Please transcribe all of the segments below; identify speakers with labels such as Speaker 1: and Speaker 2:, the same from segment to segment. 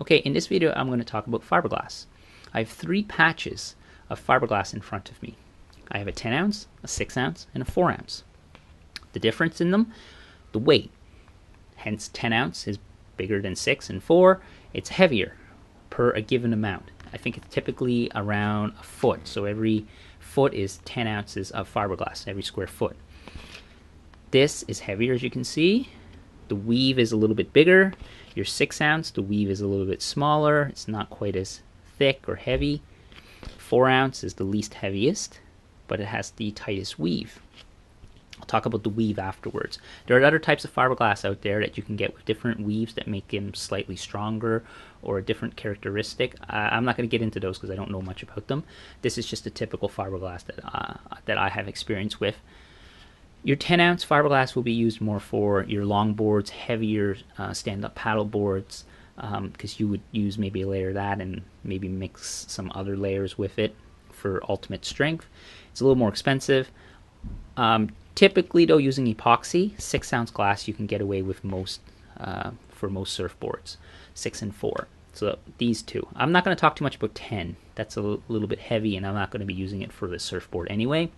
Speaker 1: Okay, in this video I'm going to talk about fiberglass. I have 3 patches of fiberglass in front of me. I have a 10 ounce, a 6 ounce, and a 4 ounce. The difference in them, the weight. Hence 10 ounce is bigger than 6 and 4. It's heavier per a given amount. I think it's typically around a foot. So every foot is 10 ounces of fiberglass, every square foot. This is heavier, as you can see. The weave is a little bit bigger. Your 6 ounce, the weave is a little bit smaller. It's not quite as thick or heavy. 4 ounce is the least heaviest, but it has the tightest weave. I'll talk about the weave afterwards. There are other types of fiberglass out there that you can get with different weaves that make them slightly stronger or a different characteristic. I'm not going to get into those because I don't know much about them. This is just a typical fiberglass that I have experience with. Your 10 ounce fiberglass will be used more for your longboards, heavier stand-up paddle boards, because you would use maybe a layer of that and maybe mix some other layers with it for ultimate strength. It's a little more expensive. Typically though, using epoxy, 6 ounce glass you can get away with most for most surfboards, 6 and 4. So these two. I'm not going to talk too much about 10. That's a little bit heavy and I'm not going to be using it for the surfboard anyway.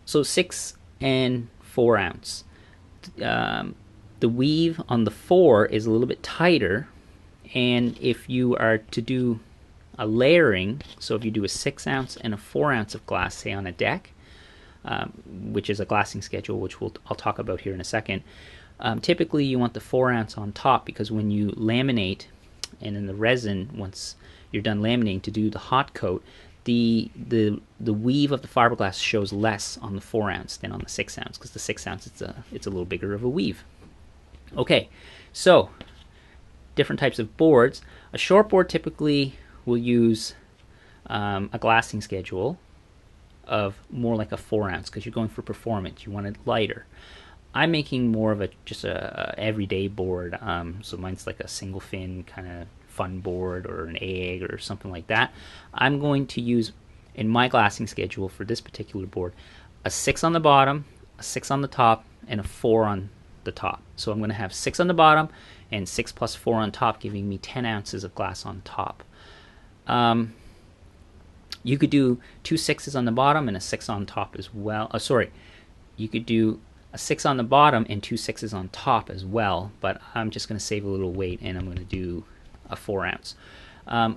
Speaker 1: So 6 and 4 ounce. The weave on the 4 is a little bit tighter, and if you are to do a layering, so if you do a 6 ounce and a 4 ounce of glass, say on a deck, which is a glassing schedule, which I'll talk about here in a second, typically you want the 4 ounce on top, because when you laminate and in the resin, once you're done laminating to do the hot coat, the weave of the fiberglass shows less on the 4 ounce than on the 6 ounce, because the 6 ounce it's a little bigger of a weave. Okay, so different types of boards. A short board typically will use a glassing schedule of more like a 4 ounce, because you're going for performance. You want it lighter. I'm making more of just a everyday board, so mine's like a single fin kind of fun board or an egg or something like that. I'm going to use, in my glassing schedule for this particular board, a 6 on the bottom, a 6 on the top, and a 4 on the top. So I'm going to have 6 on the bottom and 6 plus 4 on top, giving me 10 ounces of glass on top. You could do 2 6s on the bottom and a 6 on top as well. You could do a 6 on the bottom and 2 6s on top as well, but I'm just going to save a little weight and I'm going to do a 4 ounce.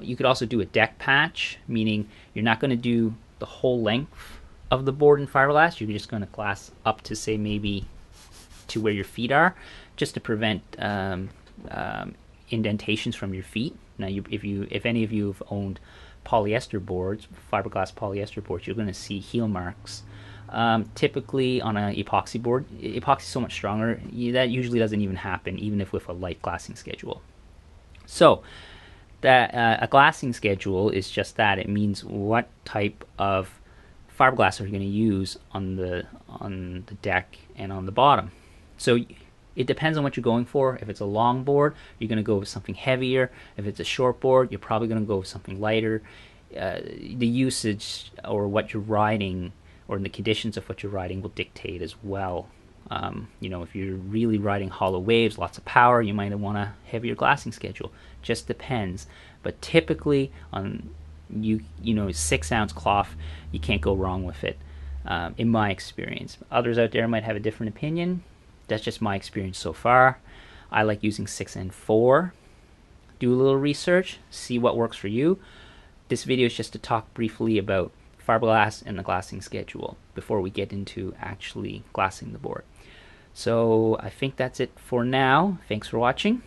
Speaker 1: You could also do a deck patch, meaning you're not going to do the whole length of the board in fiberglass. You're just going to glass up to, say, maybe to where your feet are, just to prevent indentations from your feet. Now, if any of you have owned polyester boards, fiberglass polyester boards, you're going to see heel marks. Typically on an epoxy board, epoxy is so much stronger, that usually doesn't even happen, even if with a light glassing schedule. So that a glassing schedule is just that. It means what type of fiberglass are you going to use on the deck and on the bottom. So it depends on what you're going for. If it's a long board, you're going to go with something heavier. If it's a short board, you're probably going to go with something lighter. The usage or what you're riding or the conditions of what you're riding will dictate as well. If you're really riding hollow waves, lots of power, you might want a heavier glassing schedule. Just depends. But typically on 6 ounce cloth, you can't go wrong with it, in my experience. Others out there might have a different opinion. That's just my experience so far. I like using 6 and 4. Do a little research, see what works for you. This video is just to talk briefly about fiberglass and the glassing schedule before we get into actually glassing the board. So I think that's it for now. Thanks for watching.